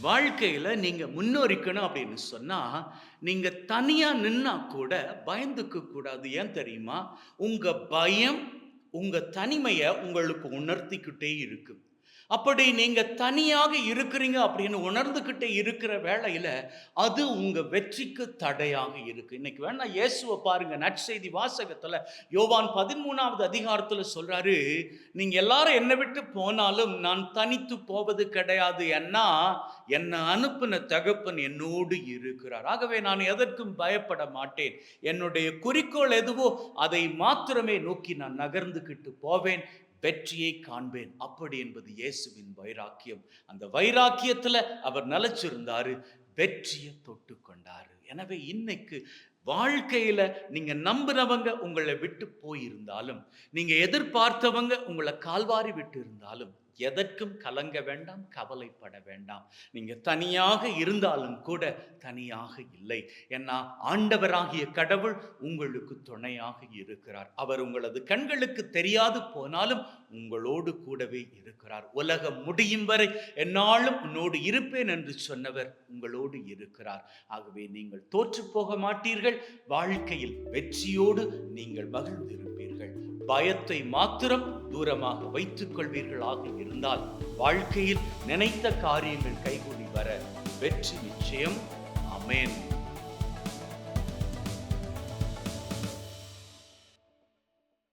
வாழ்க்கையில நீங்க முன்னேறிக்கணும் அப்படின்னு சொன்னா, நீங்க தனியா நின்னா கூட பயந்துக்க கூடாது. ஏன் தெரியுமா? உங்க பயம், உங்க தனிமைய உங்களுக்கு உணர்த்திக்கிட்டே இருக்கு. அப்படி நீங்க தனியாக இருக்கிறீங்க அப்படின்னு உணர்ந்துகிட்டே இருக்கிற வேளையில, அது உங்க வெற்றிக்கு தடையாக இருக்கு. இன்னைக்கு வேணா இயேசுவ பாருங்க. நற்செய்தி வாசகத்துல யோவான் 13வது அதிகாரத்துல சொல்றாரு, நீங்க எல்லாரும் என்னை விட்டு போனாலும் நான் தனித்து போவது கிடையாது. ஏன்னா, என்னை அனுப்பின தகப்பன் என்னோடு இருக்கிறார். ஆகவே நான் எதற்கும் பயப்பட மாட்டேன். என்னுடைய குறிக்கோள் எதுவோ அதை மாத்திரமே நோக்கி நான் நகர்ந்துகிட்டு போவேன். வெற்றியை காண்பேன். அப்படி என்பது இயேசுவின் வைராக்கியம். அந்த வைராக்கியத்துல அவர் நிலைச்சிருந்தாரு. வெற்றியை தொட்டு கொண்டாரு. எனவே இன்னைக்கு வாழ்க்கையில நீங்க நம்புறவங்க உங்களை விட்டு போயிருந்தாலும், நீங்க எதிர்பார்த்தவங்க உங்களை கால்வாரி விட்டு இருந்தாலும், எதற்கும் கலங்க வேண்டாம், கவலைப்பட வேண்டாம். நீங்க தனியாக இருந்தாலும் கூட தனியாக இல்லை. ஏன்னா ஆண்டவராகிய கடவுள் உங்களுக்கு துணையாக இருக்கிறார். அவர் உங்களது கண்களுக்கு தெரியாது போனாலும் உங்களோடு கூடவே இருக்கிறார். உலகம் முடியும் வரை என்னாலும் உன்னோடு இருப்பேன் என்று சொன்னவர் உங்களோடு இருக்கிறார். ஆகவே நீங்கள் தோற்று போக மாட்டீர்கள். வாழ்க்கையில் வெற்றியோடு நீங்கள் மகிழ்ந்திருப்பீர்கள். பயத்தை மாத்திரம் தூரமாக வைத்துக் கொள்வீர்களாக இருந்தால் வாழ்க்கையில் நினைத்த காரியங்கள் கைகூடி வர வெற்றி நிச்சயம். ஆமென்.